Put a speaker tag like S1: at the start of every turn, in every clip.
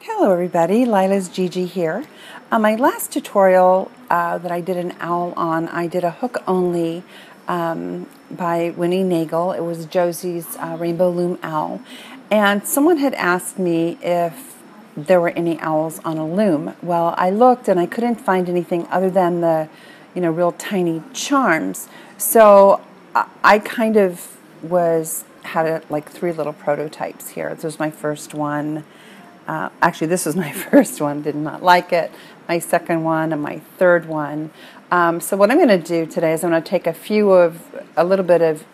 S1: Hello everybody, LilahsGigi here. My last tutorial that I did an owl on, I did a hook only by Winnie Nagel. It was Josie's Rainbow Loom owl. And someone had asked me if there were any owls on a loom. Well, I looked and I couldn't find anything other than the, real tiny charms. So I kind of had like 3 little prototypes here. This was my first one. Actually, this was my first one, did not like it. My second one and my third one. So what I'm going to do today is I'm going to take a little bit of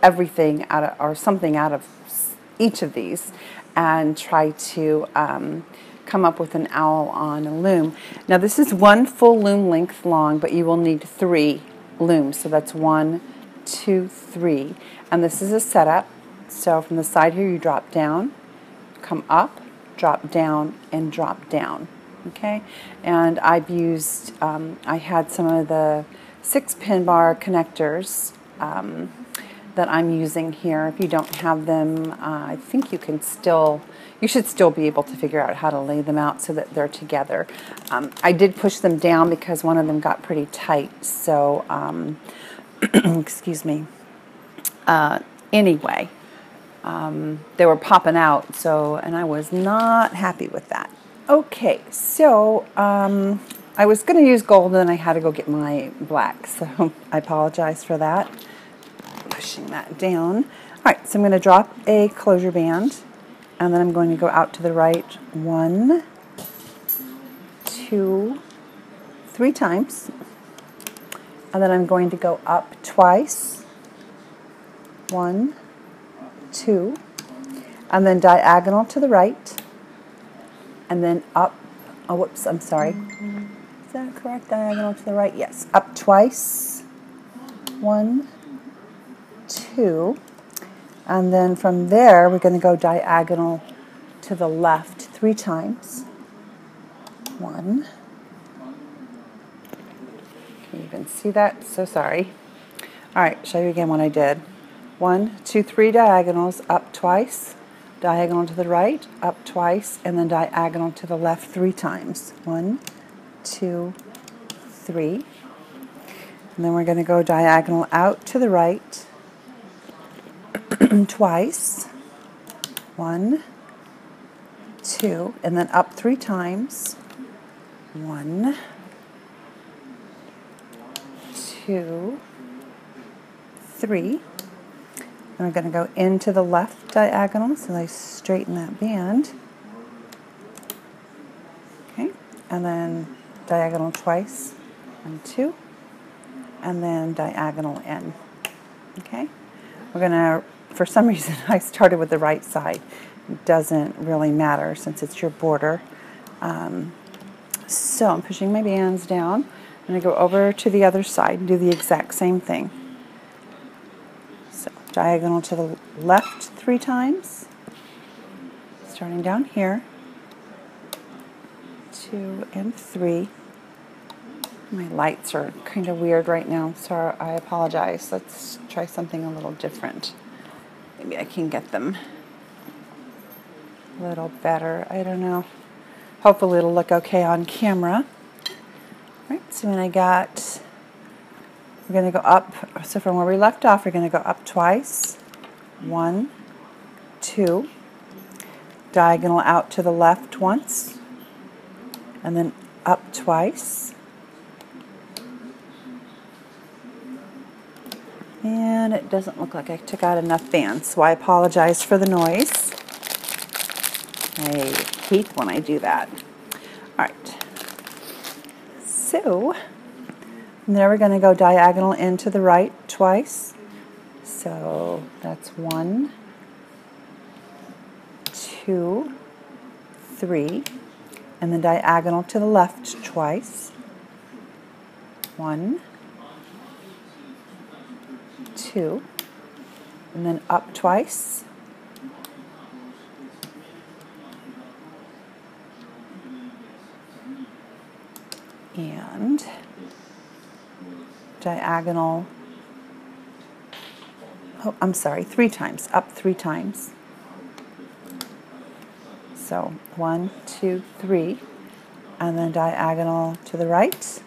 S1: everything or something out of each of these and try to come up with an owl on a loom. Now this is 1 full loom length long, but you will need 3 looms. So that's 1, 2, 3. And this is a setup. So from the side here you drop down, come up, drop down, and drop down. Okay, and I've used, I had some of the 6-pin bar connectors that I'm using here. If you don't have them, I think you should still be able to figure out how to lay them out so that they're together. I did push them down because one of them got pretty tight, so, excuse me. Anyway, they were popping out, and I was not happy with that. Okay, so I was going to use gold and then I had to go get my black, so I apologize for that. Pushing that down. Alright, so I'm going to drop a closure band and then I'm going to go out to the right 1, 2, 3 times, and then I'm going to go up twice, 1, 2, and then diagonal to the right, and then up, oh whoops, I'm sorry, is that correct? Diagonal to the right, yes, up twice, 1, 2, and then from there we're going to go diagonal to the left 3 times, 1, can you even see that? So sorry. Alright, show you again what I did. 1, 2, 3 diagonals, up twice, diagonal to the right, up twice, and then diagonal to the left 3 times. 1, 2, 3. And then we're going to go diagonal out to the right twice. 1, 2, and then up 3 times. 1, 2, 3. And we're going to go into the left diagonal, so I straighten that band. Okay, and then diagonal twice, 1, 2, and then diagonal in. Okay, we're going to, for some reason, I started with the right side. It doesn't really matter since it's your border. So I'm pushing my bands down. I'm going to go over to the other side and do the exact same thing. Diagonal to the left 3 times, starting down here, 2 and 3. My lights are kind of weird right now, so I apologize. Let's try something a little different. Maybe I can get them a little better. I don't know. Hopefully it'll look okay on camera. All right, so when we're going to go up, so from where we left off, we're going to go up twice, 1, 2, diagonal out to the left once, and then up twice, and it doesn't look like I took out enough bands, so I apologize for the noise. I hate when I do that. Alright, so and there we're going to go diagonal into the right twice. So that's 1, 2, 3. And then diagonal to the left twice. 1, 2. And then up twice. And diagonal, oh, I'm sorry, 3 times, up 3 times. So 1, 2, 3, and then diagonal to the right,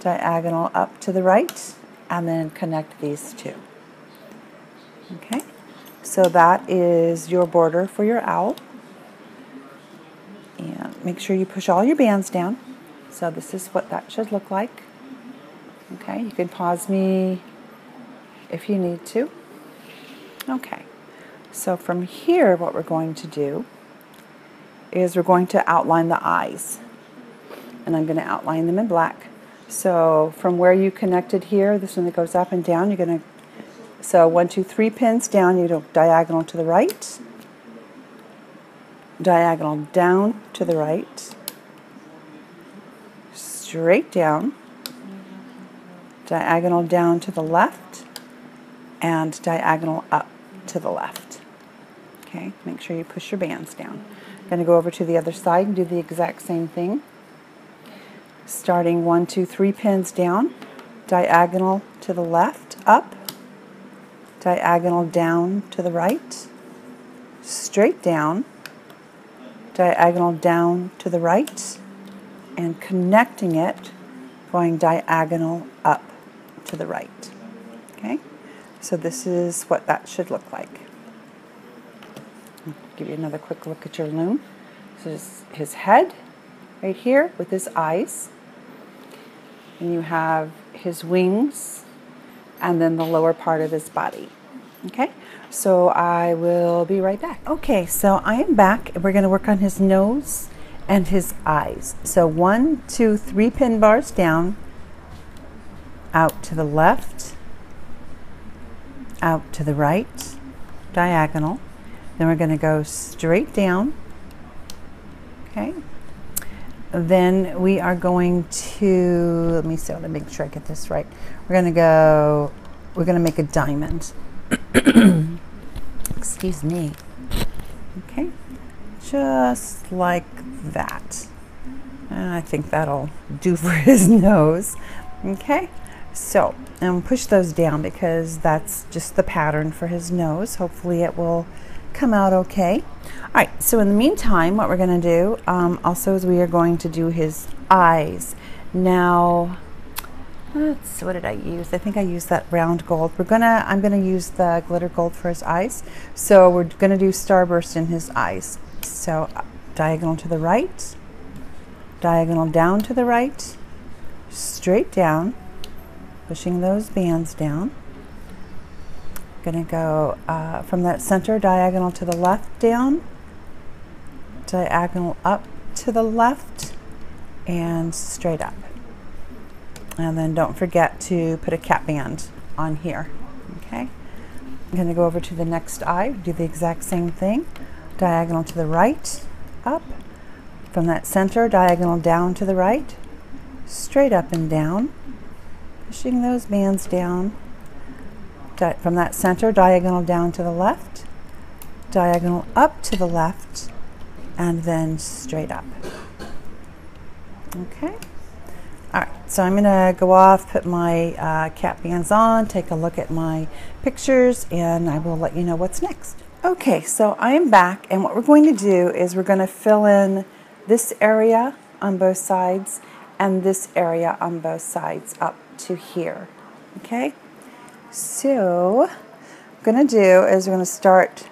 S1: diagonal up to the right, and then connect these two. Okay, so that is your border for your owl. And make sure you push all your bands down. So this is what that should look like. Okay, you can pause me if you need to. Okay, so from here what we're going to do is we're going to outline the eyes. And I'm going to outline them in black. So from where you connected here, this one that goes up and down, you're going to, so 1, 2, 3 pins down, you go diagonal to the right, diagonal down to the right, straight down, diagonal down to the left, and diagonal up to the left. Okay, make sure you push your bands down. I'm going to go over to the other side and do the exact same thing. Starting 1, 2, 3 pins down, diagonal to the left, up, diagonal down to the right, straight down, diagonal down to the right, and connecting it, going diagonal up to the right. Okay, so this is what that should look like. I'll give you another quick look at your loom. This is his head right here with his eyes. And you have his wings and then the lower part of his body. Okay, so I will be right back. Okay, so I am back and we're going to work on his nose and his eyes. So 1, 2, 3 pin bars down, out to the left, out to the right, diagonal. Then we're going to go straight down. Okay. Then we are going to, let me see, I want to make sure I get this right. We're going to make a diamond. Excuse me. Okay, just like that. And I think that'll do for his nose. Okay, so and push those down because that's just the pattern for his nose. Hopefully it will come out okay. All right, so in the meantime, what we're going to do also is we are going to do his eyes. Now, let's see, what did I use? I think I used that round gold. I'm gonna use the glitter gold for his eyes. So we're gonna do starburst in his eyes. So diagonal to the right, diagonal down to the right, straight down, pushing those bands down. Gonna go from that center, diagonal to the left down, diagonal up to the left, and straight up. And then don't forget to put a cap band on here. Okay, I'm gonna go over to the next eye, do the exact same thing. Diagonal to the right, up. From that center, diagonal down to the right, straight up and down, pushing those bands down. From that center, diagonal down to the left, diagonal up to the left, and then straight up. Okay. All right, so I'm gonna go off, put my cap bands on, take a look at my pictures, and I will let you know what's next. Okay, so I am back, and what we're going to do is we're gonna fill in this area on both sides and this area on both sides up to here. Okay, so what I'm gonna do is we're gonna start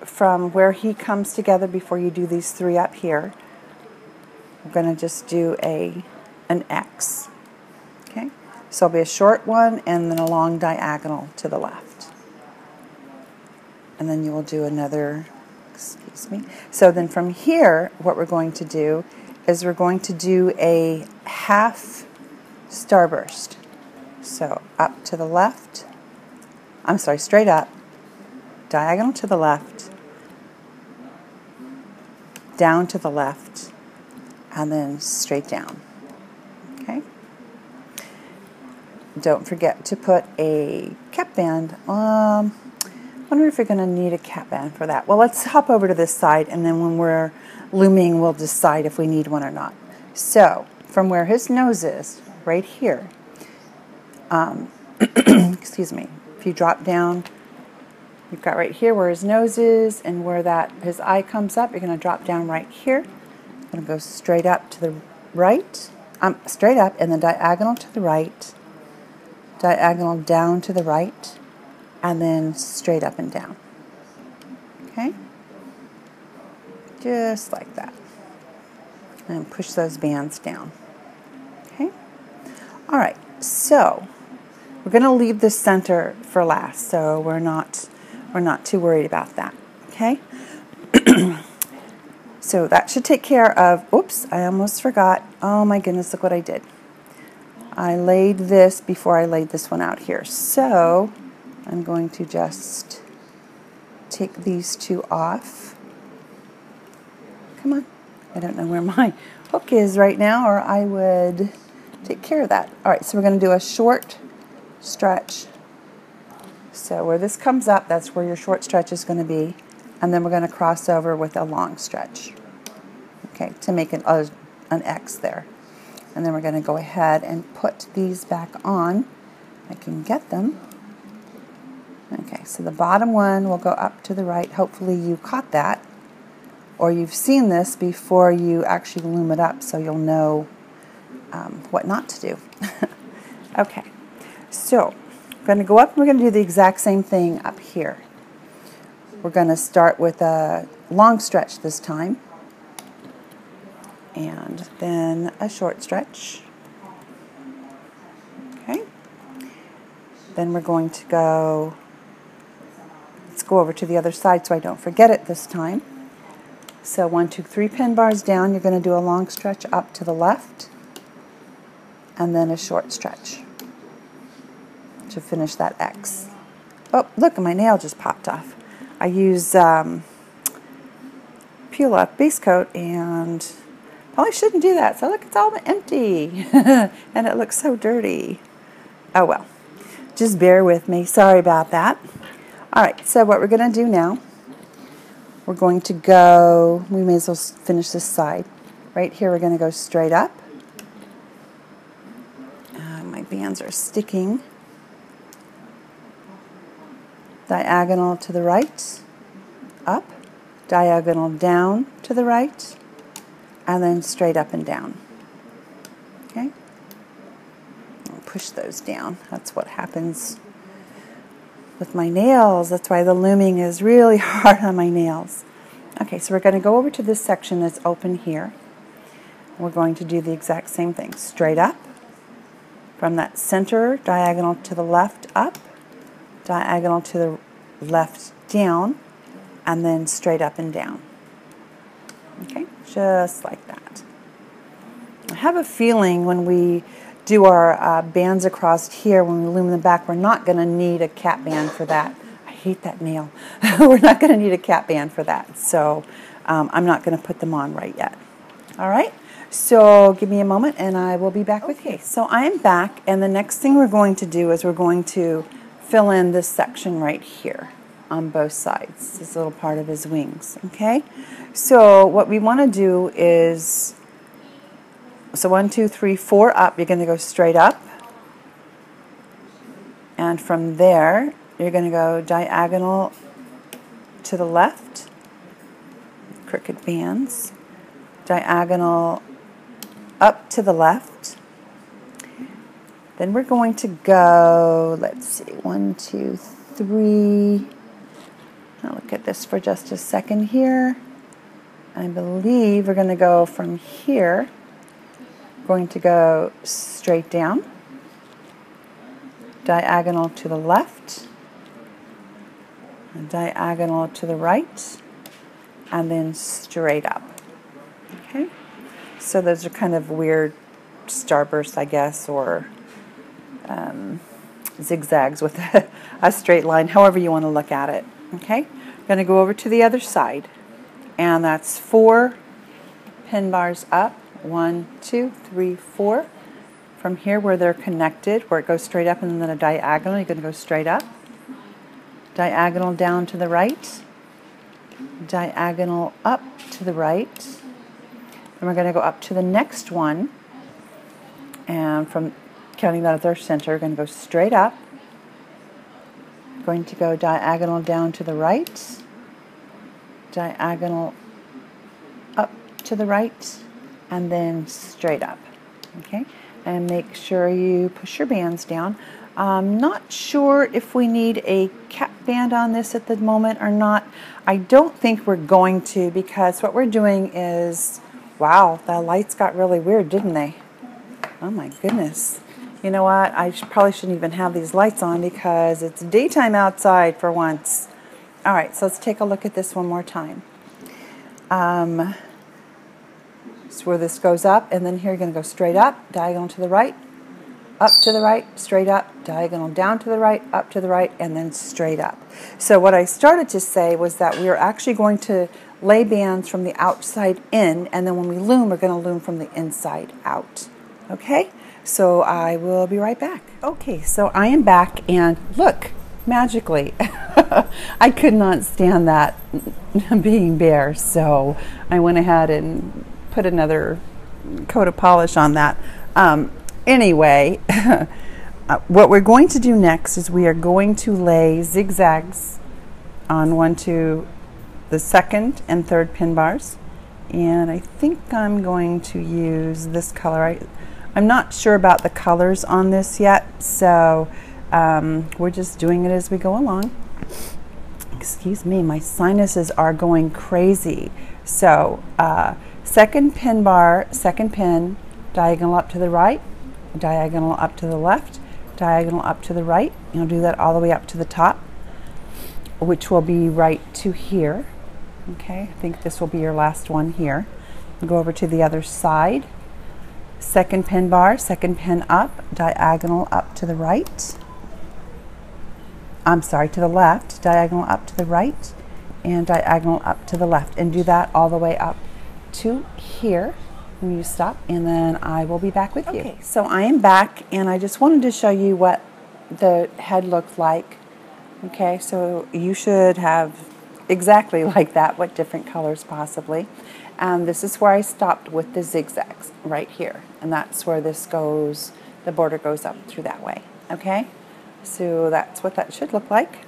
S1: from where he comes together before you do these three up here. We're gonna just do an X. Okay, so it'll be a short one and then a long diagonal to the left. And then you will do another, excuse me. So then from here, what we're going to do is we're going to do a half starburst. So up to the left, I'm sorry, straight up, diagonal to the left, down to the left, and then straight down. Okay. Don't forget to put a cap band. I wonder if you're going to need a cap band for that. Well, let's hop over to this side, and then when we're looming, we'll decide if we need one or not. So, from where his nose is, right here, excuse me, if you drop down you've got right here where his nose is and where his eye comes up. You're going to drop down right here. You're going to go straight up to the right, straight up, and then diagonal to the right, diagonal down to the right, and then straight up and down. Okay? Just like that. And push those bands down. Okay? All right, so we're going to leave the center for last, so we're not too worried about that. Okay? So that should take care of, oops, I almost forgot. Oh my goodness, look what I did. I laid this before I laid this one out here. So I'm going to just take these two off. Come on. I don't know where my hook is right now, or I would take care of that. All right, so we're going to do a short stretch. So where this comes up, that's where your short stretch is going to be. And then we're going to cross over with a long stretch, okay, to make an X there. And then we're going to go ahead and put these back on. I can get them. Okay, so the bottom one will go up to the right. Hopefully you caught that, or you've seen this before you actually loom it up, so you'll know what not to do. Okay, so we're going to go up and we're going to do the exact same thing up here. We're going to start with a long stretch this time, and then a short stretch. Okay. Then we're going to go, let's go over to the other side so I don't forget it this time. So 1, 2, 3 pin bars down, you're going to do a long stretch up to the left, and then a short stretch to finish that X. Oh, look, my nail just popped off. I use Peel Off Base Coat, and probably shouldn't do that. So look, it's all empty, and it looks so dirty. Oh well, just bear with me. Sorry about that. All right, so what we're going to do now, we're going to go, we may as well finish this side. Right here we're going to go straight up. My bands are sticking. Diagonal to the right, up, diagonal down to the right, and then straight up and down. Okay? I'll push those down. That's what happens with my nails. That's why the looming is really hard on my nails. Okay, so we're going to go over to this section that's open here. We're going to do the exact same thing. Straight up, from that center, diagonal to the left, up, diagonal to the left, down, and then straight up and down. Okay, just like that. I have a feeling when we do our bands across here, when we loom them back, we're not going to need a cap band for that. I hate that nail. We're not going to need a cap band for that, so I'm not going to put them on right yet. All right, so give me a moment and I will be back with you. So I'm back, and the next thing we're going to do is we're going to fill in this section right here on both sides, this little part of his wings, okay? So what we want to do is, so 1, 2, 3, 4 up, you're going to go straight up, and from there you're going to go diagonal to the left, crooked bands, diagonal up to the left. Then we're going to go, let's see, 1, 2, 3. I'll look at this for just a second here. I believe we're going to go from here, going to go straight down, diagonal to the left, diagonal to the right, and then straight up. Okay? So those are kind of weird starbursts, I guess, or zigzags with a straight line, however you want to look at it. Okay, I'm going to go over to the other side, and that's 4 pin bars up, 1, 2, 3, 4. From here where they're connected, where it goes straight up and then a diagonal, you're going to go straight up, diagonal down to the right, diagonal up to the right, and we're going to go up to the next one, and from counting that at their center, we're going to go straight up, going to go diagonal down to the right, diagonal up to the right, and then straight up. Okay, and make sure you push your bands down. I'm not sure if we need a cap band on this at the moment or not. I don't think we're going to, because what we're doing is, wow, the lights got really weird, didn't they? Oh my goodness. You know what? I probably shouldn't even have these lights on because it's daytime outside for once. All right, so let's take a look at this one more time. So where this goes up, and then here you're going to go straight up, diagonal to the right, up to the right, straight up, diagonal down to the right, up to the right, and then straight up. So what I started to say was that we are actually going to lay bands from the outside in, and then when we loom, we're going to loom from the inside out. Okay? So I will be right back. Okay, so I am back, and look, magically, I could not stand that being bare, so I went ahead and put another coat of polish on that. Anyway, what we're going to do next is we are going to lay zigzags onto the second and third pin bars, and I think I'm going to use this color. I'm not sure about the colors on this yet, so we're just doing it as we go along. Excuse me, my sinuses are going crazy. So second pin bar, second pin, diagonal up to the right, diagonal up to the left, diagonal up to the right. You'll do that all the way up to the top, which will be right to here. Okay, I think this will be your last one here. Go over to the other side. Second pin bar, second pin up, diagonal up to the right. I'm sorry, to the left, diagonal up to the right, and diagonal up to the left. And do that all the way up to here. When you stop, and then I will be back with you. Okay, so I am back, and I just wanted to show you what the head looks like. Okay, so you should have exactly like that, what different colors possibly. This is where I stopped with the zigzags right here, and that's where this goes, the border goes up through that way. Okay, so that's what that should look like.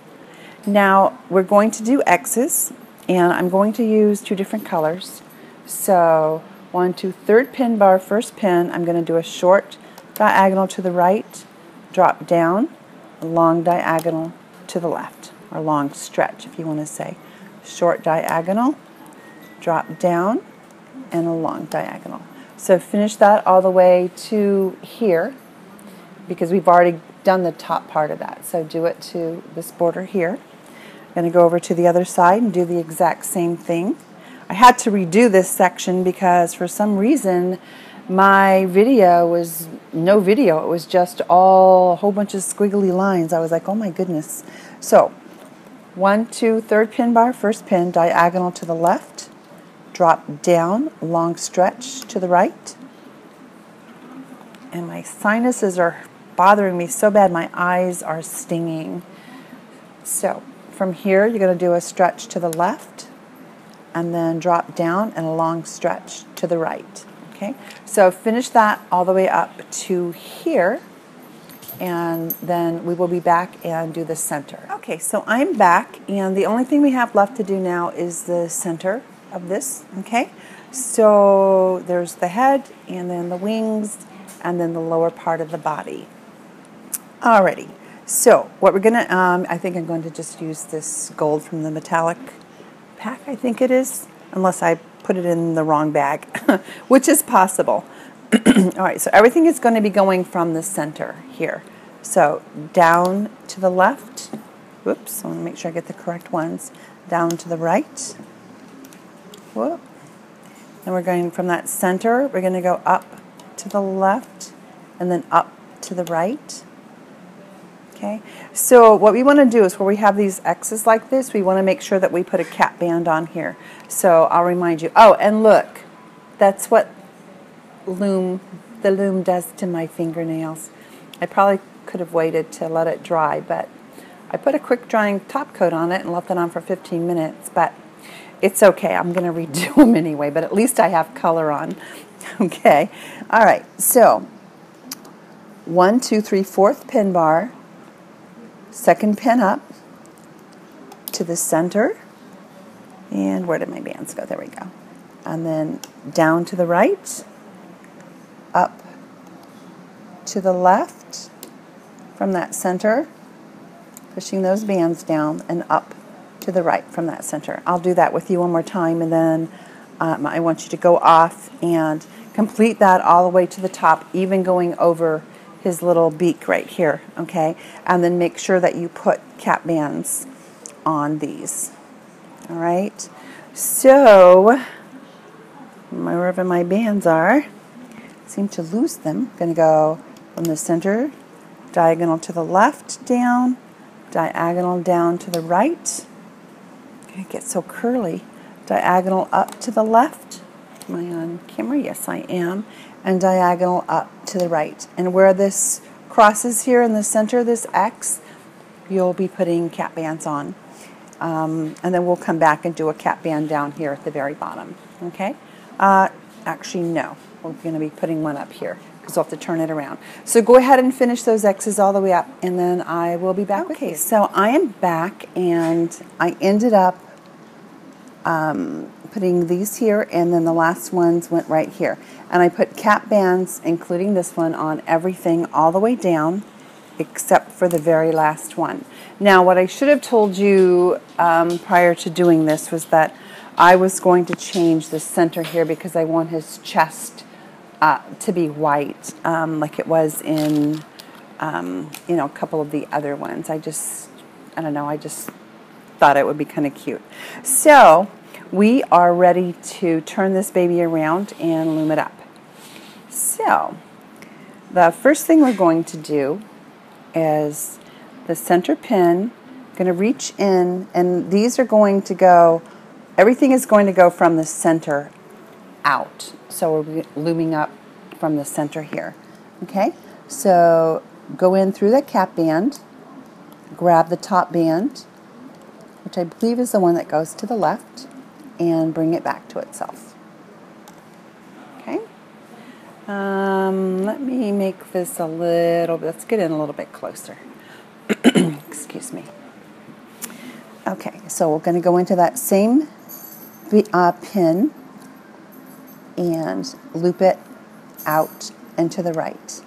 S1: Now we're going to do X's, and I'm going to use two different colors. So 1, 2, third pin bar, first pin, I'm going to do a short diagonal to the right, drop down, a long diagonal to the left, or long stretch if you want to say. Short diagonal, drop down, and a long diagonal. So finish that all the way to here, because we've already done the top part of that. So do it to this border here. I'm going to go over to the other side and do the exact same thing. I had to redo this section because for some reason my video was no video. It was just a whole bunch of squiggly lines. I was like, oh my goodness. So 1, 2, third pin bar, first pin, diagonal to the left, drop down, long stretch to the right. And my sinuses are bothering me so bad, my eyes are stinging. So from here, you're going to do a stretch to the left, and then drop down and a long stretch to the right. Okay, so finish that all the way up to here, and then we will be back and do the center. Okay, so I'm back, and the only thing we have left to do now is the center of this. Okay, so there's the head, and then the wings, and then the lower part of the body. Alrighty, so what we're gonna, I think I'm going to just use this gold from the metallic pack, I think it is, unless I put it in the wrong bag, which is possible. Alright, so everything is going to be going from the center here. So down to the left, whoops, I want to make sure I get the correct ones, down to the right, whoop, and we're going from that center, we're going to go up to the left, and then up to the right. Okay, so what we want to do is where we have these X's like this, we want to make sure that we put a cap band on here. So I'll remind you. Oh, and look, that's what the loom does to my fingernails. I probably could have waited to let it dry, but I put a quick drying top coat on it and left it on for 15 minutes, but it's okay. I'm going to redo them anyway, but at least I have color on. Okay, all right, so 1, 2, 3, fourth pin bar, second pin up, to the center. And where did my bands go? There we go. And then down to the right, up to the left from that center, pushing those bands down, and up to the right from that center. I'll do that with you one more time, and then I want you to go off and complete that all the way to the top, even going over his little beak right here, okay? And then make sure that you put cap bands on these, all right? So, wherever my bands are, I seem to lose them. I'm going to go from the center, diagonal to the left, down, diagonal down to the right. It gets so curly. Diagonal up to the left. Am I on camera? Yes, I am. And diagonal up to the right. And where this crosses here in the center, this X, you'll be putting cap bands on. And then we'll come back and do a cap band down here at the very bottom. Okay? Actually, no. We're going to be putting one up here because we'll have to turn it around. So go ahead and finish those X's all the way up, and then I will be back with you. So I am back, and I ended up putting these here, and then the last ones went right here. And I put cap bands, including this one, on everything all the way down, except for the very last one. Now, what I should have told you prior to doing this was that I was going to change the center here because I want his chest to be white, like it was in, you know, a couple of the other ones. I don't know, I just thought it would be kind of cute. So we are ready to turn this baby around and loom it up. So the first thing we're going to do is the center pin, going to reach in, and these are going to go, everything is going to go from the center out. So we're looming up from the center here. Okay, so go in through that cap band, grab the top band, which I believe is the one that goes to the left, and bring it back to itself. Okay. Let me make this a little bit, let's get in a little bit closer. Excuse me. Okay, so we're going to go into that same pin and loop it out and to the right.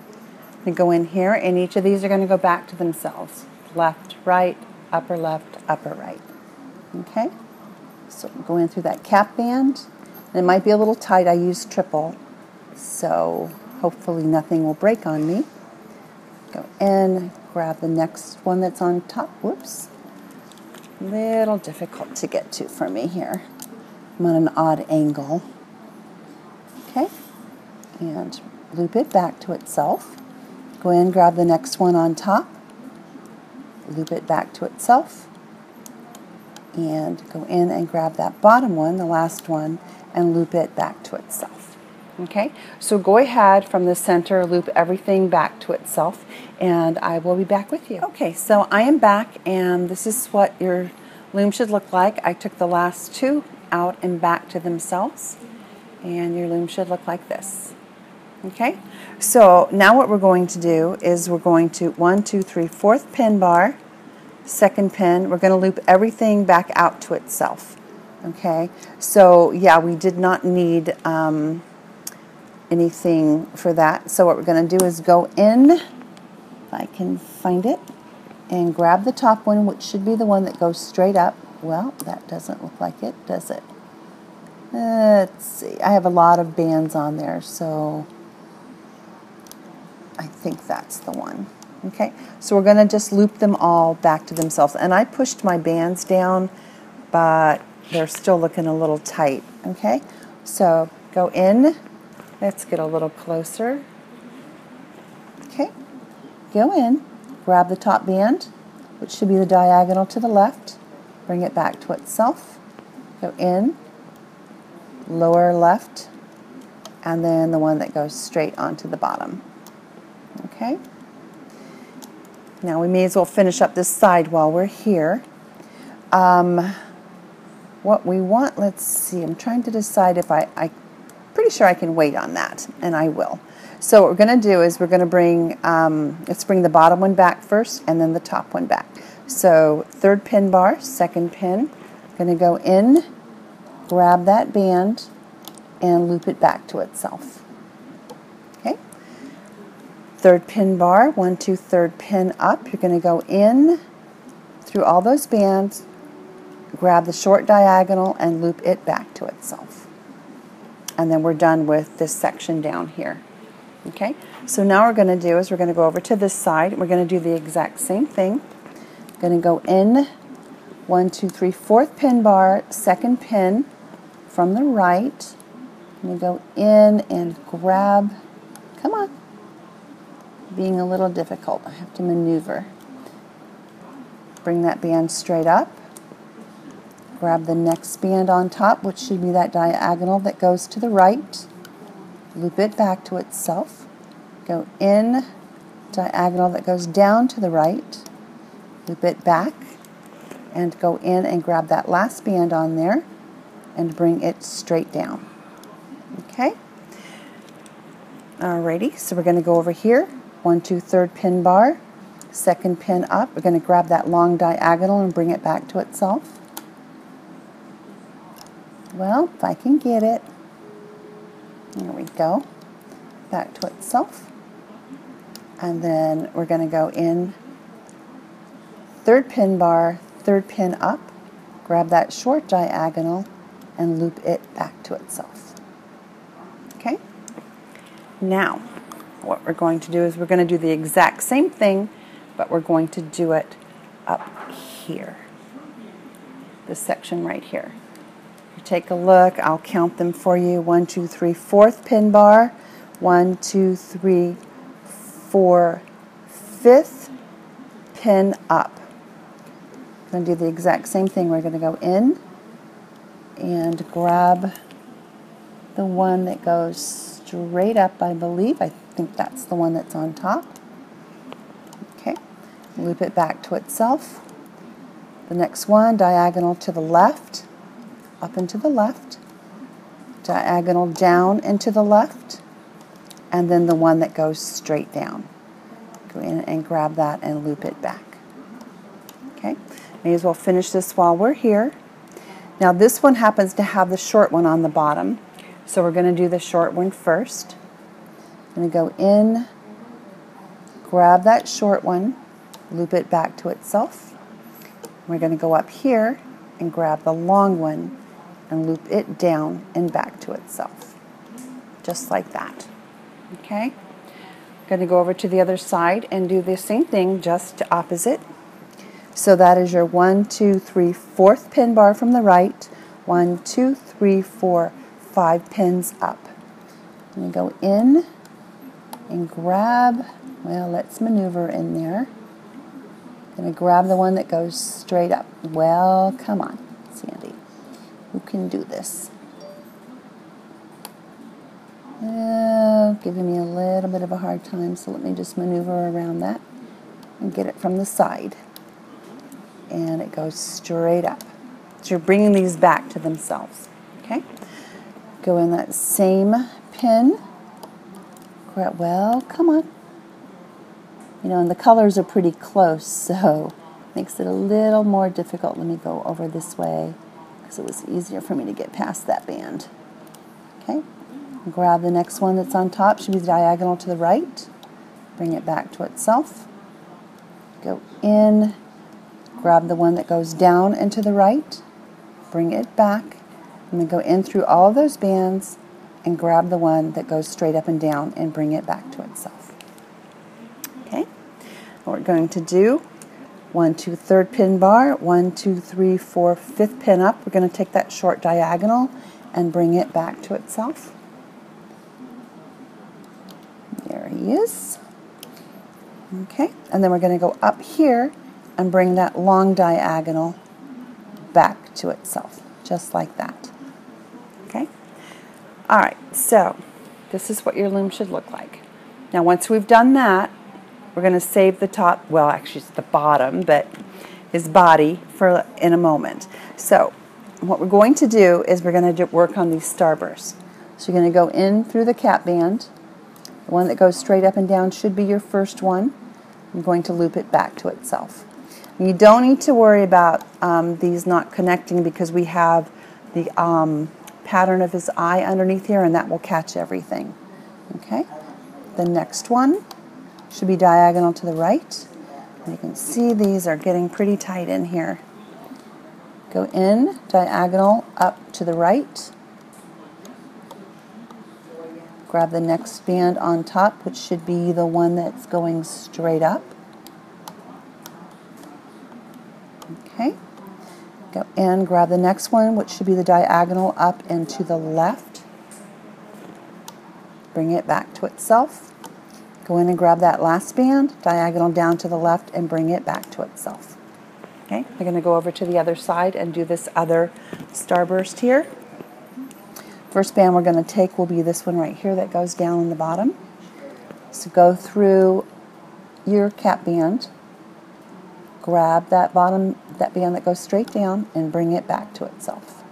S1: And go in here, and each of these are going to go back to themselves. Left, right, upper left, upper right. Okay? So go in through that cap band. And it might be a little tight. I use triple, so hopefully nothing will break on me. Go in, grab the next one that's on top. Whoops. A little difficult to get to for me here. I'm on an odd angle. Okay? And loop it back to itself. Go in, grab the next one on top. Loop it back to itself. And go in and grab that bottom one, the last one, and loop it back to itself. Okay, so go ahead from the center, loop everything back to itself, and I will be back with you. Okay, so I am back, and this is what your loom should look like. I took the last two out and back to themselves, and your loom should look like this. Okay, so now what we're going to do is we're going to 1, 2, 3, 4th pin bar, second pin, we're going to loop everything back out to itself. Okay, so yeah, we did not need anything for that. So what we're going to do is go in, if I can find it, and grab the top one, which should be the one that goes straight up. Well, that doesn't look like it, does it? Let's see, I have a lot of bands on there, so I think that's the one. Okay, so we're going to just loop them all back to themselves. And I pushed my bands down, but they're still looking a little tight. Okay, so go in. Let's get a little closer. Okay, go in, grab the top band, which should be the diagonal to the left. Bring it back to itself. Go in, lower left, and then the one that goes straight onto the bottom. Okay. Now we may as well finish up this side while we're here. What we want, let's see, I'm trying to decide if I'm pretty sure I can wait on that, and I will. So what we're going to do is we're going to bring, let's bring the bottom one back first and then the top one back. So third pin bar, second pin, going to go in, grab that band, and loop it back to itself. Okay. Third pin bar, 1, 2, third pin up. You're going to go in through all those bands, grab the short diagonal, and loop it back to itself. And then we're done with this section down here. Okay, so now what we're going to do is we're going to go over to this side. We're going to do the exact same thing. Going to go in 1, 2, 3, fourth pin bar, second pin from the right. I'm going to go in and grab, come on, being a little difficult. I have to maneuver. Bring that band straight up. Grab the next band on top, which should be that diagonal that goes to the right. Loop it back to itself. Go in, diagonal that goes down to the right. Loop it back, and go in and grab that last band on there and bring it straight down. Okay? Alrighty, so we're going to go over here. 1, 2, third pin bar, second pin up. We're going to grab that long diagonal and bring it back to itself. Well, if I can get it. There we go. Back to itself. And then we're going to go in third pin bar, third pin up, grab that short diagonal and loop it back to itself. Okay? Now, what we're going to do is we're going to do the exact same thing, but we're going to do it up here. This section right here. Take a look. I'll count them for you. 1, 2, 3, fourth pin bar. 1, 2, 3, 4, fifth pin up. I'm going to do the exact same thing. We're going to go in and grab the one that goes straight up, I believe. I think that's the one that's on top. Okay. Loop it back to itself. The next one, diagonal to the left. Up and to the left, diagonal down and to the left, and then the one that goes straight down. Go in and grab that and loop it back. Okay, may as well finish this while we're here. Now this one happens to have the short one on the bottom, so we're going to do the short one first. I'm going to go in, grab that short one, loop it back to itself. We're going to go up here and grab the long one and loop it down and back to itself, just like that. Okay, going to go over to the other side and do the same thing, just opposite. So that is your 1, 2, 3, fourth pin bar from the right. 1, 2, 3, 4, 5 pins up. I'm going to go in and grab, well, let's maneuver in there. I'm going to grab the one that goes straight up. Well, come on, Sandy. Who can do this? Giving me a little bit of a hard time, so let me just maneuver around that and get it from the side. And it goes straight up. So you're bringing these back to themselves. Okay? Go in that same pin. Well, come on. You know, and the colors are pretty close, so it makes it a little more difficult. Let me go over this way, because it was easier for me to get past that band. Okay, grab the next one that's on top, should be diagonal to the right, bring it back to itself, go in, grab the one that goes down and to the right, bring it back, and then go in through all of those bands and grab the one that goes straight up and down and bring it back to itself. Okay, what we're going to do, 1, 2, third pin bar, 1, 2, 3, 4, fifth pin up. We're going to take that short diagonal and bring it back to itself. There he is. Okay, and then we're going to go up here and bring that long diagonal back to itself, just like that. Okay? All right, so this is what your loom should look like. Now, once we've done that, we're going to save the top, well, actually it's the bottom, but his body for in a moment. So what we're going to do is we're going to work on these starbursts. So you're going to go in through the cap band. The one that goes straight up and down should be your first one. I'm going to loop it back to itself. You don't need to worry about these not connecting because we have the pattern of his eye underneath here, and that will catch everything. Okay, the next one should be diagonal to the right. And you can see these are getting pretty tight in here. Go in, diagonal up to the right. Grab the next band on top, which should be the one that's going straight up. Okay. Go in, grab the next one, which should be the diagonal up and to the left. Bring it back to itself. Go in and grab that last band, diagonal down to the left, and bring it back to itself. Okay, we're going to go over to the other side and do this other starburst here. First band we're going to take will be this one right here that goes down in the bottom. So go through your cap band, grab that band that goes straight down, and bring it back to itself.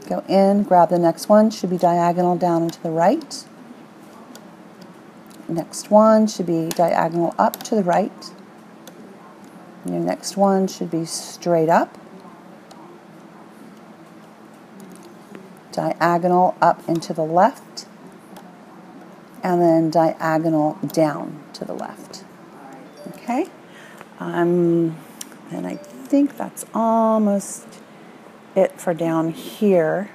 S1: Go in, grab the next one, should be diagonal down and to the right. Next one should be diagonal up to the right. And your next one should be straight up. Diagonal up and to the left. And then diagonal down to the left. Okay? And I think that's almost it for down here.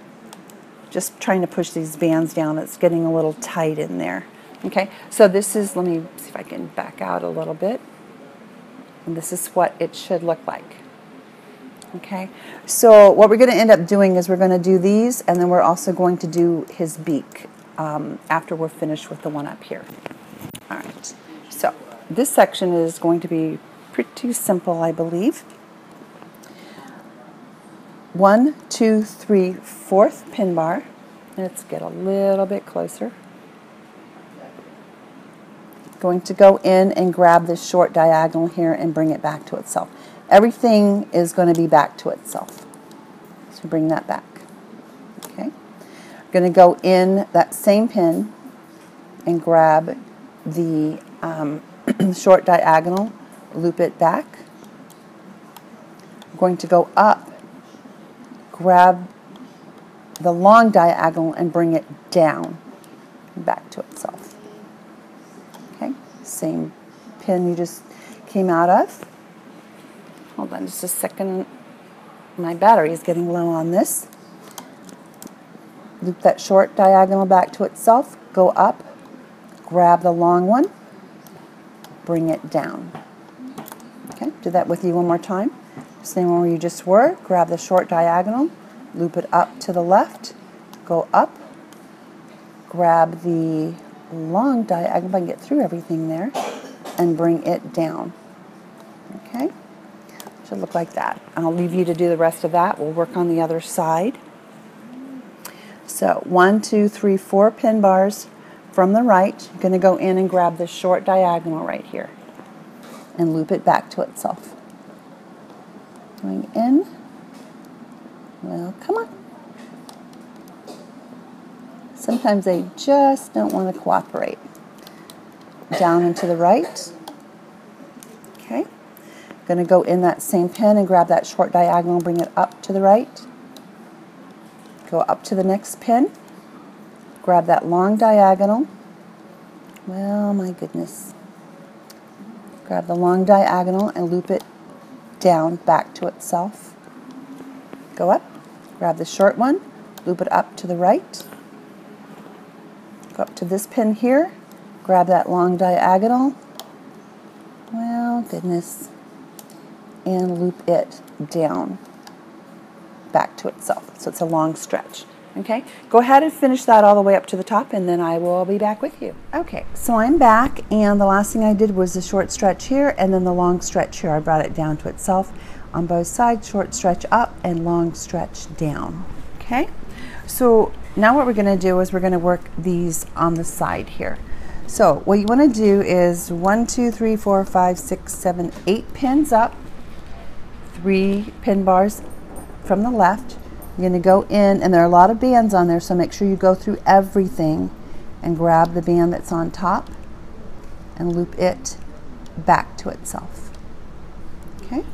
S1: Just trying to push these bands down. It's getting a little tight in there. Okay, so this is, let me see if I can back out a little bit. And this is what it should look like. Okay, so what we're going to end up doing is we're going to do these, and then we're also going to do his beak after we're finished with the one up here. All right, so this section is going to be pretty simple, I believe. 1, 2, 3, 4th pin bar. Let's get a little bit closer. Going to go in and grab this short diagonal here and bring it back to itself. Everything is going to be back to itself. So bring that back. Okay. I'm going to go in that same pin and grab the short diagonal, loop it back. I'm going to go up, grab the long diagonal and bring it down back to itself. Okay, same pin you just came out of. Hold on just a second. My battery is getting low on this. Loop that short diagonal back to itself. Go up, grab the long one, bring it down. Okay, do that with you one more time. Same one where you just were. Grab the short diagonal, loop it up to the left, go up, grab the long diagonal, if I can get through everything there, and bring it down. Okay, should look like that. I'll leave you to do the rest of that. We'll work on the other side. So 1, 2, 3, 4 pin bars from the right. I'm going to go in and grab this short diagonal right here and loop it back to itself. Going in. Well, come on. Sometimes they just don't want to cooperate. Down and to the right. Okay. Going to go in that same pin and grab that short diagonal, bring it up to the right. Go up to the next pin. Grab that long diagonal. Well, my goodness. Grab the long diagonal and loop it down back to itself. Go up. Grab the short one. Loop it up to the right. Go up to this pin here, grab that long diagonal, well, goodness, and loop it down back to itself. So it's a long stretch. Okay, go ahead and finish that all the way up to the top, and then I will be back with you. Okay, so I'm back, and the last thing I did was the short stretch here, and then the long stretch here. I brought it down to itself on both sides, short stretch up and long stretch down. Okay, so now what we're going to do is we're going to work these on the side here. So what you want to do is 1, 2, 3, 4, 5, 6, 7, 8 pins up, 3 pin bars from the left. You're going to go in, and there are a lot of bands on there, so make sure you go through everything and grab the band that's on top and loop it back to itself. Okay. Okay.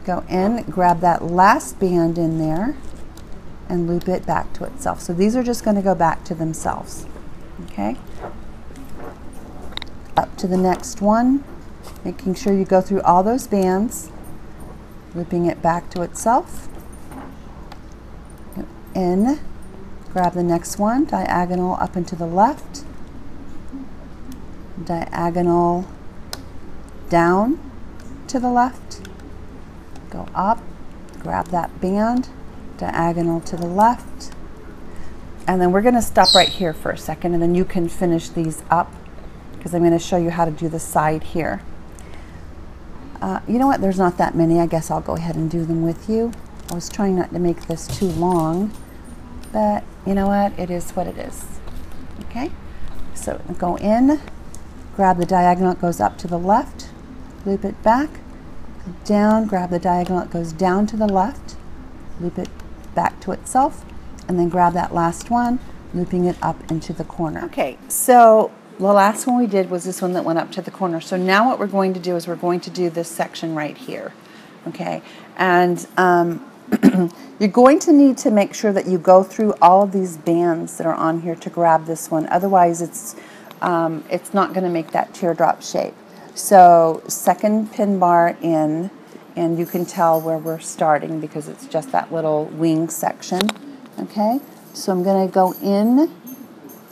S1: Go in, grab that last band in there, and loop it back to itself. So these are just going to go back to themselves. Okay. Up to the next one, making sure you go through all those bands, looping it back to itself. Go in, grab the next one, diagonal up and to the left, diagonal down to the left, go up, grab that band, diagonal to the left, and then we're going to stop right here for a second, and then you can finish these up because I'm going to show you how to do the side here. You know what, there's not that many. I guess I'll go ahead and do them with you. I was trying not to make this too long, but you know what, it is what it is. Okay, so go in, grab the diagonal that goes up to the left, loop it back, go down, grab the diagonal that goes down to the left, loop it back to itself, and then grab that last one, looping it up into the corner. Okay, so the last one we did was this one that went up to the corner. So now what we're going to do is we're going to do this section right here. Okay, and you're going to need to make sure that you go through all of these bands that are on here to grab this one. Otherwise, it's not going to make that teardrop shape. So second pin bar in, and you can tell where we're starting because it's just that little wing section. Okay, so I'm going to go in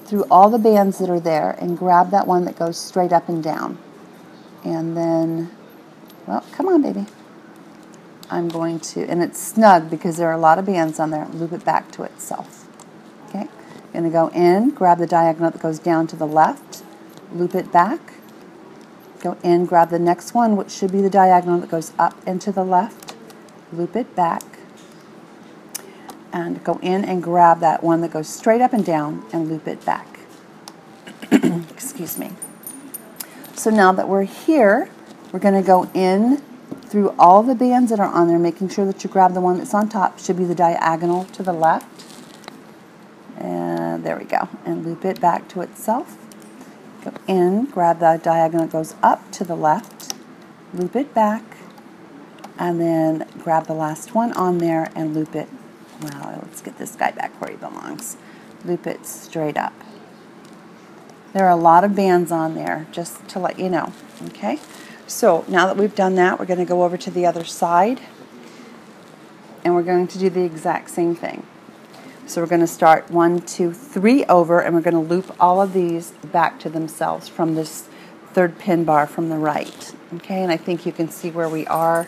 S1: through all the bands that are there and grab that one that goes straight up and down. And then, well, come on, baby. I'm going to, and it's snug because there are a lot of bands on there, loop it back to itself. Okay, going to go in, grab the diagonal that goes down to the left, loop it back, go in, grab the next one, which should be the diagonal that goes up and to the left, loop it back, and go in and grab that one that goes straight up and down and loop it back. Excuse me. So now that we're here, we're going to go in through all the bands that are on there, making sure that you grab the one that's on top, should be the diagonal to the left. And there we go. And loop it back to itself. Go in, grab the diagonal that goes up to the left, loop it back, and then grab the last one on there and loop it. Well, let's get this guy back where he belongs. Loop it straight up. There are a lot of bands on there, just to let you know. Okay, so now that we've done that, we're going to go over to the other side, and we're going to do the exact same thing. So we're going to start 1, 2, 3 over, and we're going to loop all of these back to themselves from this third pin bar from the right. Okay, and I think you can see where we are.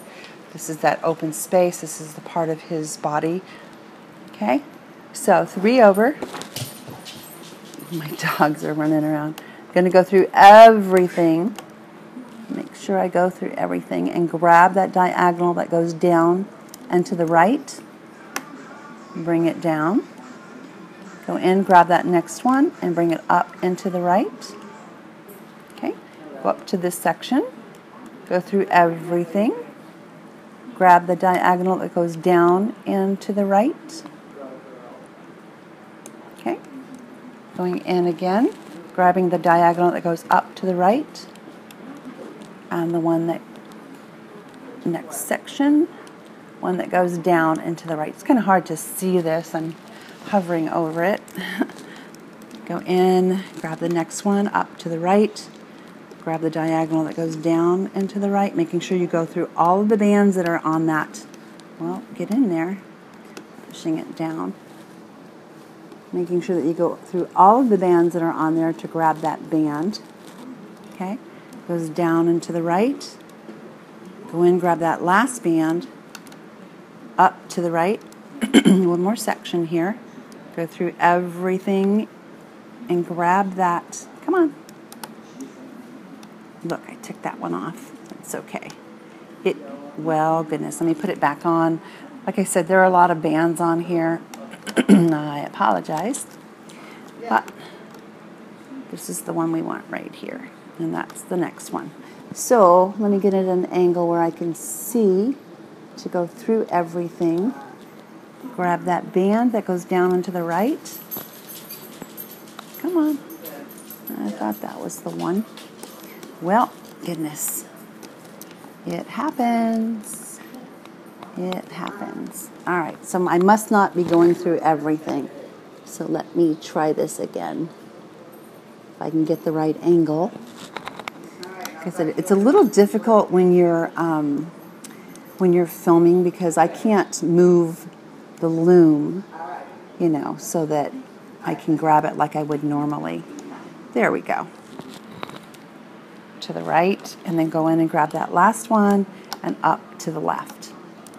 S1: This is that open space. This is the part of his body. Okay, so 3 over. My dogs are running around. I'm going to go through everything. Make sure I go through everything and grab that diagonal that goes down and to the right. Bring it down. Go in, grab that next one, and bring it up and to the right. Okay, go up to this section. Go through everything. Grab the diagonal that goes down and to the right. Okay, going in again, grabbing the diagonal that goes up to the right, and the one that, next section, one that goes down and to the right. It's kind of hard to see this. I'm hovering over it. Go in, grab the next one up to the right, grab the diagonal that goes down and to the right, making sure you go through all of the bands that are on that. Well, get in there, pushing it down. Making sure that you go through all of the bands that are on there to grab that band. Okay, goes down and to the right. Go in, grab that last band, up to the right. One more section here. Go through everything and grab that. Come on. Look, I took that one off. It's okay. Well, goodness, let me put it back on. Like I said, there are a lot of bands on here. I apologize. But this is the one we want right here. And that's the next one. So let me get it at an angle where I can see to go through everything. Grab that band that goes down and to the right. Come on. I thought that was the one. Well, goodness. It happens. It happens. All right, so I must not be going through everything. So let me try this again. If I can get the right angle. Like I said, it's a little difficult when you're filming because I can't move the loom, you know, so that I can grab it like I would normally. There we go. To the right, and then go in and grab that last one, and up to the left.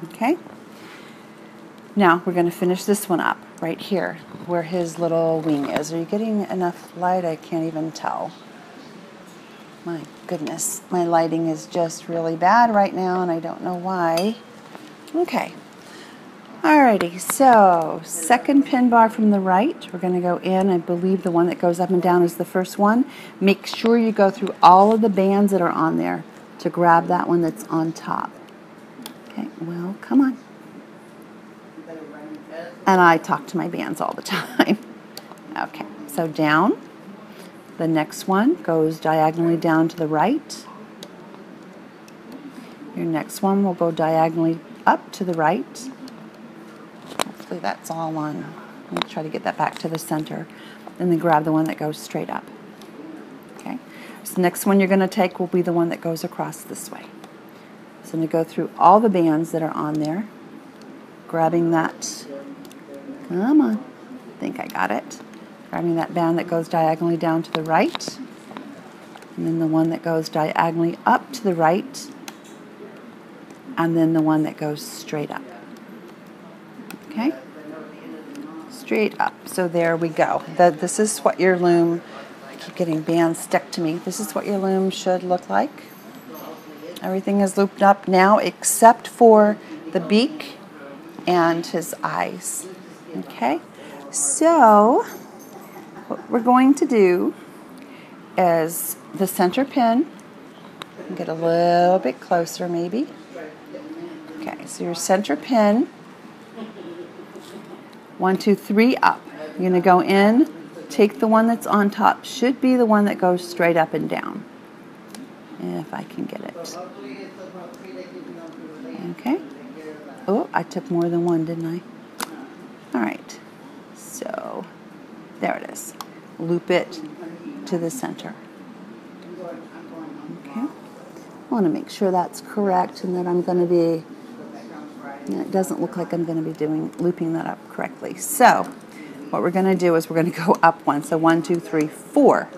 S1: Okay? Now, we're going to finish this one up right here, where his little wing is. Are you getting enough light? I can't even tell. My goodness, my lighting is just really bad right now, and I don't know why. Okay. Alrighty, so second pin bar from the right, we're going to go in. I believe the one that goes up and down is the first one. Make sure you go through all of the bands that are on there to grab that one that's on top. Okay, well, come on. And I talk to my bands all the time. Okay, so down. The next one goes diagonally down to the right. Your next one will go diagonally up to the right. Hopefully that's all on. Let me try to get that back to the center. And then grab the one that goes straight up. Okay. So the next one you're going to take will be the one that goes across this way. So I'm going to go through all the bands that are on there. Grabbing that. Come on. I think I got it. Grabbing that band that goes diagonally down to the right. And then the one that goes diagonally up to the right. And then the one that goes straight up. Okay? Straight up. So there we go. This is what your loom, I keep getting bands stuck to me. This is what your loom should look like. Everything is looped up now except for the beak and his eyes. Okay? So what we're going to do is the center pin. Get a little bit closer maybe. Okay, so your center pin. 1, 2, 3 up. You're going to go in, take the one that's on top. Should be the one that goes straight up and down. If I can get it. Okay. Oh, I took more than one, didn't I? All right. So, there it is. Loop it to the center. Okay. I want to make sure that's correct and that I'm going to be... It doesn't look like I'm going to be looping that up correctly. So, what we're going to do is we're going to go up one. So 1, 2, 3, 4.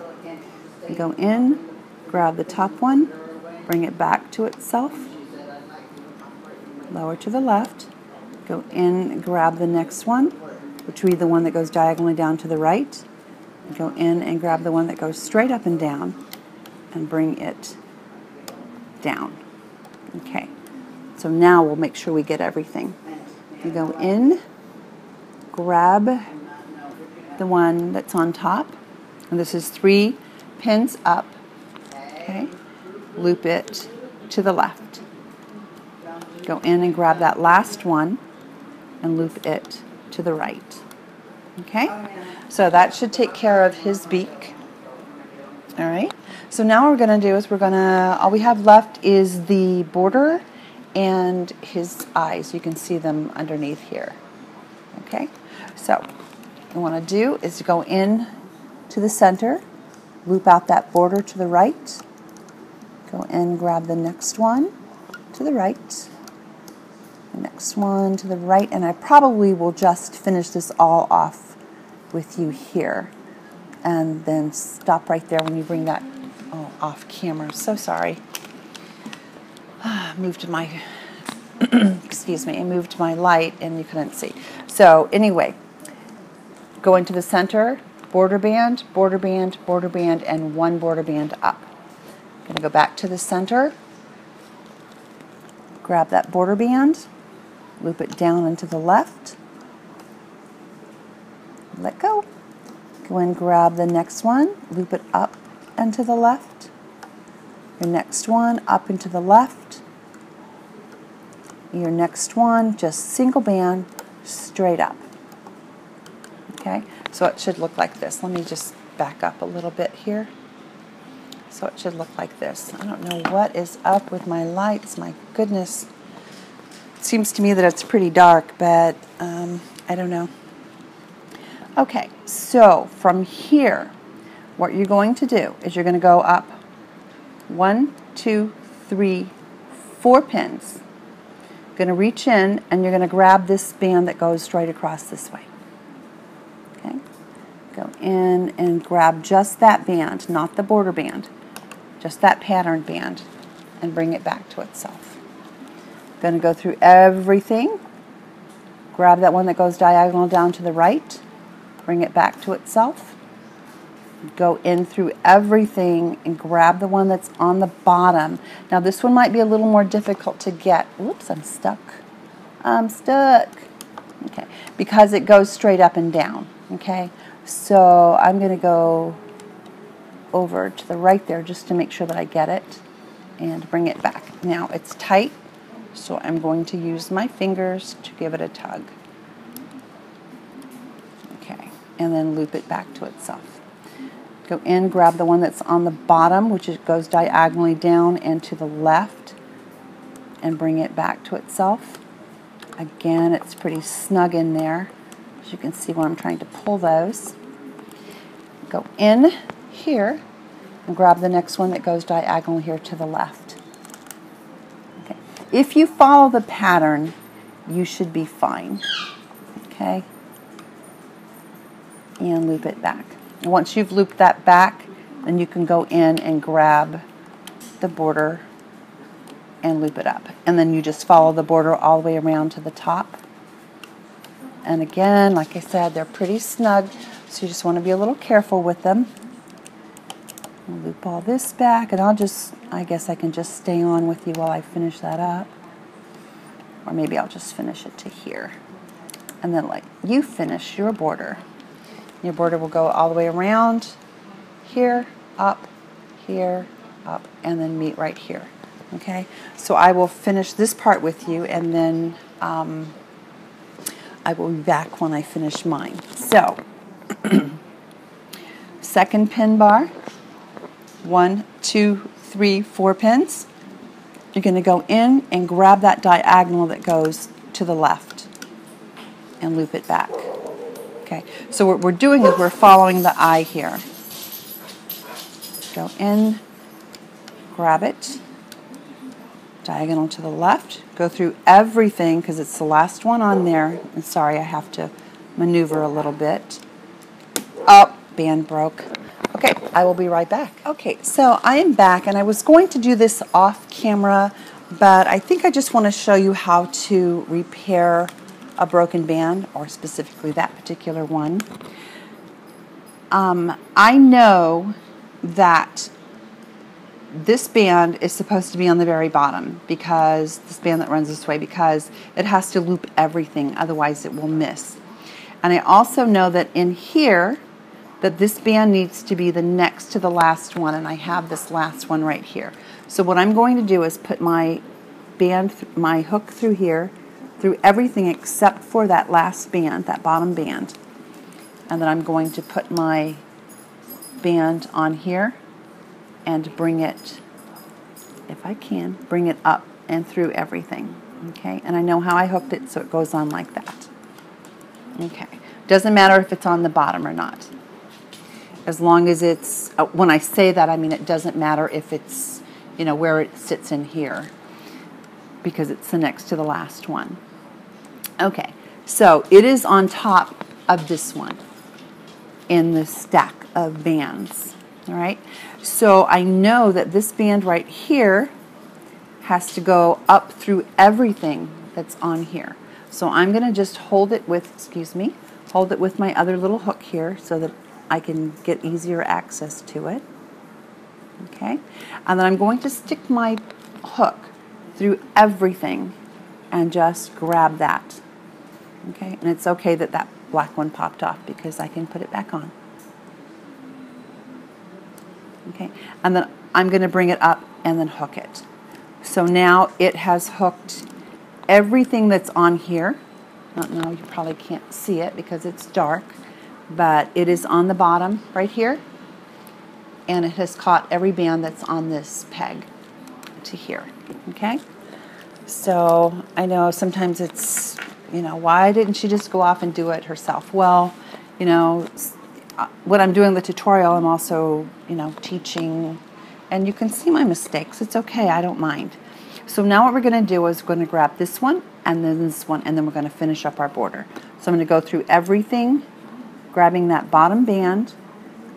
S1: You go in, grab the top one, bring it back to itself, lower to the left, go in, grab the next one, which will be the one that goes diagonally down to the right. Go in and grab the one that goes straight up and down, and bring it down. Okay. So now we'll make sure we get everything. You go in, grab the one that's on top, and this is 3 pins up, okay? Loop it to the left. Go in and grab that last one and loop it to the right, okay? So that should take care of his beak, all right? So now what we're gonna do is all we have left is the border and his eyes. You can see them underneath here. Okay, so what you want to do is go in to the center, loop out that border to the right, go in, grab the next one to the right, the next one to the right, and I probably will just finish this all off with you here and then stop right there when you bring that off camera. So sorry. Moved my excuse me, I moved my light and you couldn't see. So anyway, go into the center, border band, border band, border band, and 1 border band up. I'm going to go back to the center, grab that border band, loop it down and to the left, let go. Go and grab the next one, loop it up and to the left. Your next one up and to the left. Your next one, just single band, straight up. Okay, so it should look like this. Let me just back up a little bit here. So it should look like this. I don't know what is up with my lights. My goodness. It seems to me that it's pretty dark, but I don't know. Okay, so from here, what you're going to do is you're going to go up 1, 2, 3, 4 pins. You're going to reach in and you're going to grab this band that goes straight across this way. Okay, go in and grab just that band, not the border band, just that pattern band, and bring it back to itself. Going to go through everything, grab that one that goes diagonal down to the right, bring it back to itself, go in through everything and grab the one that's on the bottom. Now this one might be a little more difficult to get. Whoops, I'm stuck. I'm stuck. Okay, because it goes straight up and down. Okay, so I'm going to go over to the right there just to make sure that I get it and bring it back. Now it's tight, so I'm going to use my fingers to give it a tug. Okay, and then loop it back to itself. Go in, grab the one that's on the bottom, which goes diagonally down and to the left, and bring it back to itself. Again, it's pretty snug in there, as you can see when I'm trying to pull those. Go in here and grab the next one that goes diagonal here to the left. Okay. If you follow the pattern, you should be fine. Okay. And loop it back. And once you've looped that back, then you can go in and grab the border and loop it up. And then you just follow the border all the way around to the top. And again, like I said, they're pretty snug, so you just want to be a little careful with them. I'll loop all this back, and I guess I can just stay on with you while I finish that up. Or maybe I'll just finish it to here. And then let you finish your border. Your border will go all the way around, here, up, and then meet right here. Okay? So I will finish this part with you, and then I will be back when I finish mine. So, second pin bar, 1, 2, 3, 4 pins. You're going to go in and grab that diagonal that goes to the left and loop it back. Okay, so what we're doing is we're following the eye here. Go in, grab it, diagonal to the left, go through everything because it's the last one on there. And sorry, I have to maneuver a little bit. Oh, band broke. Okay, I will be right back. Okay, so I am back, and I was going to do this off camera, but I think I just want to show you how to repair a broken band, or specifically that particular one. I know that this band is supposed to be on the very bottom, because this band that runs this way, because it has to loop everything, otherwise it will miss. And I also know that in here, that this band needs to be the next to the last one, and I have this last one right here. So what I'm going to do is put my band, my hook through here, through everything except for that last band, that bottom band. And then I'm going to put my band on here and bring it, if I can, bring it up and through everything. Okay, and I know how I hooked it, so it goes on like that. Okay, doesn't matter if it's on the bottom or not. As long as it's, when I say that, I mean it doesn't matter if it's, you know, where it sits in here, because it's the next to the last one. Okay, so it is on top of this one in the stack of bands. All right, so I know that this band right here has to go up through everything that's on here. So I'm going to just hold it with, hold it with my other little hook here so that I can get easier access to it. Okay, and then I'm going to stick my hook through everything and just grab that. Okay, and it's okay that that black one popped off because I can put it back on. Okay, and then I'm going to bring it up and then hook it. So now it has hooked everything that's on here. No, you probably can't see it because it's dark, but it is on the bottom right here. and it has caught every band that's on this peg to here, okay? So I know sometimes it's, you know, why didn't she just go off and do it herself? Well, you know, when I'm doing the tutorial, I'm also, you know, teaching, and you can see my mistakes. It's okay, I don't mind. So now what we're going to do is we're going to grab this one and then this one, and then we're going to finish up our border. So I'm going to go through everything, grabbing that bottom band.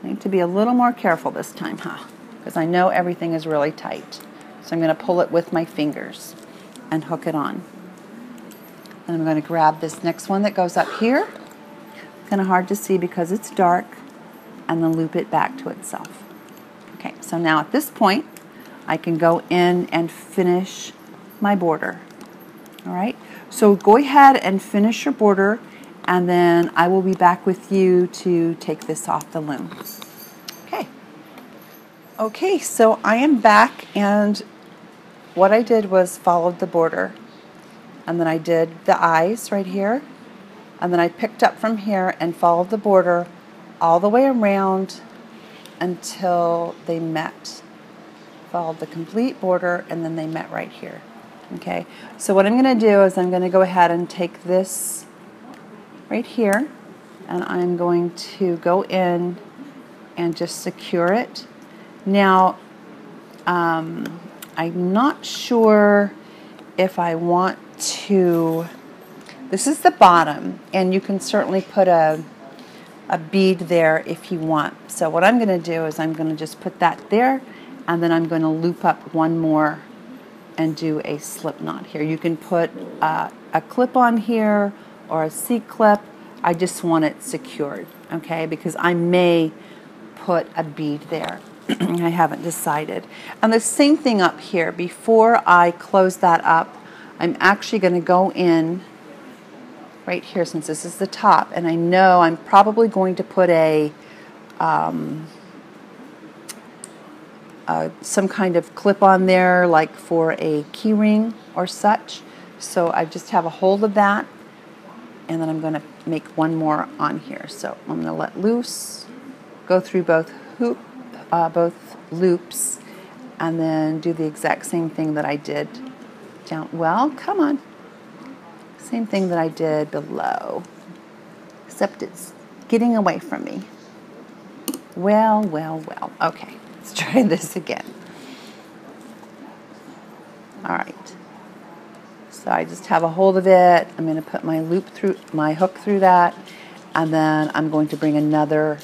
S1: I need to be a little more careful this time, because I know everything is really tight. So I'm going to pull it with my fingers and hook it on. And I'm going to grab this next one that goes up here. Kind of hard to see because it's dark, and then loop it back to itself. Okay, so now at this point, I can go in and finish my border. All right, so go ahead and finish your border, and then I will be back with you to take this off the loom. Okay. Okay, so I am back, and what I did was followed the border, and then I did the eyes right here, and then I picked up from here and followed the border all the way around until they met. Followed the complete border, and then they met right here. Okay, so what I'm going to do is I'm going to go ahead and take this right here, and I'm going to go in and just secure it. Now, I'm not sure if I want to, this is the bottom, and you can certainly put a bead there if you want. So what I'm going to do is I'm going to just put that there, and then I'm going to loop up one more and do a slip knot here. You can put a clip on here or a C-clip. I just want it secured, okay, because I may put a bead there. I haven't decided. And the same thing up here. Before I close that up, I'm actually going to go in right here, since this is the top, and I know I'm probably going to put some kind of clip on there, like for a key ring or such. So I just have a hold of that, and then I'm going to make one more on here. So I'm going to let loose, go through both loops, and then do the exact same thing that I did down. Well, come on. Same thing that I did below, except it's getting away from me. Well, well, well. Okay, let's try this again. All right. So I just have a hold of it. I'm going to put my loop through, my hook through that, and then I'm going to bring another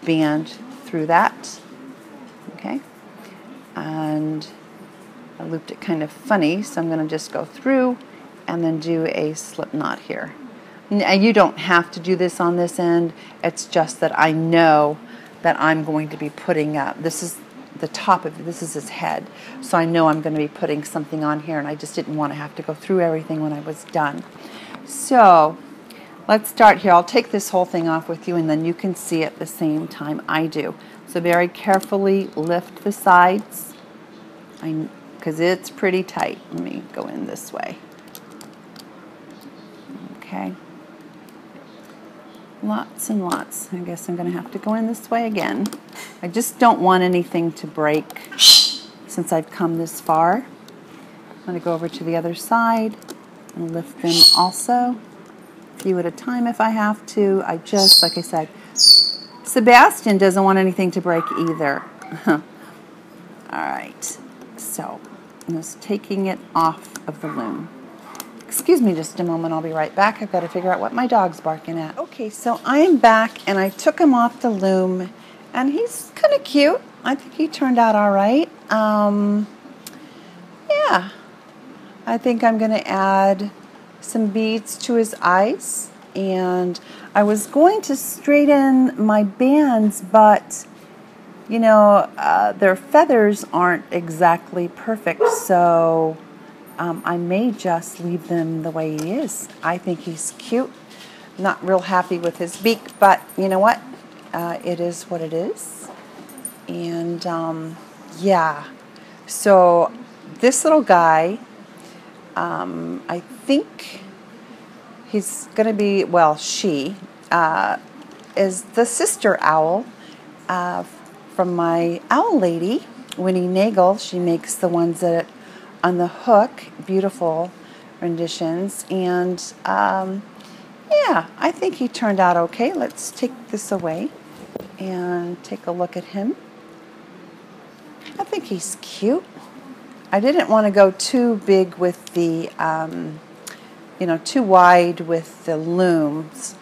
S1: band through that. Okay. And I looped it kind of funny, so I'm going to just go through and then do a slip knot here. Now, you don't have to do this on this end. It's just that I know that I'm going to be putting up, this is the top of it, this is his head. So I know I'm going to be putting something on here, and I just didn't want to have to go through everything when I was done. So let's start here. I'll take this whole thing off with you, and then you can see at the same time I do. So very carefully lift the sides, because it's pretty tight. Let me go in this way. Okay. Lots and lots. I guess I'm going to have to go in this way again. I just don't want anything to break since I've come this far. I'm going to go over to the other side and lift them also. A few at a time if I have to. I just, like I said, Sebastian doesn't want anything to break either. All right. So I'm just taking it off of the loom. Excuse me just a moment, I'll be right back. I've got to figure out what my dog's barking at. Okay, so I am back, and I took him off the loom, and he's kind of cute. I think he turned out all right. Yeah, I think I'm going to add some beads to his eyes, and I was going to straighten my bands, but you know, their feathers aren't exactly perfect, so I may just leave them the way he is. I think he's cute. Not real happy with his beak, but you know what? It is what it is. And yeah, so this little guy, I think he's going to be, well, she is the sister owl from my owl lady, Winnie Nagel. She makes the ones that on the hook, beautiful renditions, and yeah, I think he turned out okay. Let's take this away and take a look at him. I think he's cute. I didn't want to go too big with the, you know, too wide with the looms,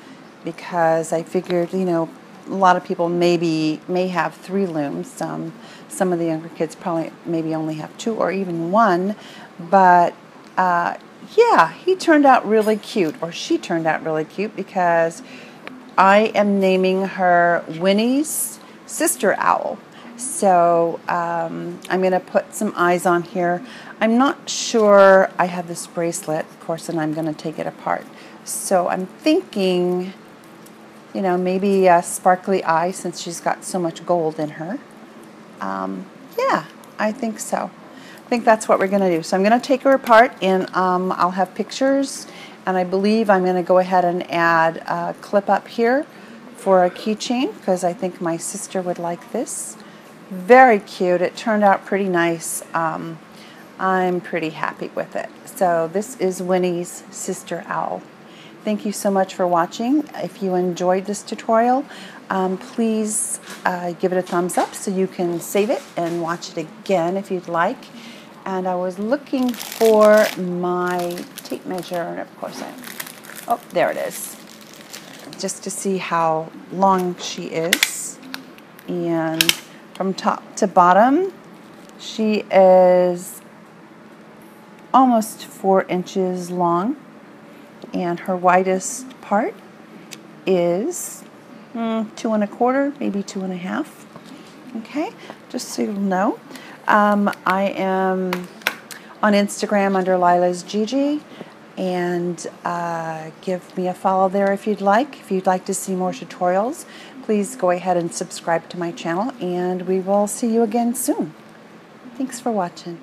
S1: because I figured, you know, a lot of people may have 3 looms. Some of the younger kids probably maybe only have 2 or even 1. But yeah, he turned out really cute, or she turned out really cute, because I am naming her Winnie's sister owl. So I'm going to put some eyes on here. I'm not sure I have this bracelet, of course, and I'm going to take it apart. So I'm thinking, you know, maybe a sparkly eye, since she's got so much gold in her. Yeah, I think so. I think that's what we're going to do. So I'm going to take her apart, and I'll have pictures, and I believe I'm going to go ahead and add a clip up here for a keychain, because I think my sister would like this. Very cute. It turned out pretty nice. I'm pretty happy with it. So this is Winnie's sister owl. Thank you so much for watching. If you enjoyed this tutorial, please give it a thumbs up so you can save it and watch it again if you'd like. And I was looking for my tape measure, and of course oh, there it is, just to see how long she is. And from top to bottom, she is almost 4 inches long, and her widest part is 2 1/4, maybe 2 1/2. Okay, just so you'll know. I am on Instagram under LilahsGigi, and give me a follow there if you'd like. If you'd like to see more tutorials, please go ahead and subscribe to my channel, and we will see you again soon. Thanks for watching.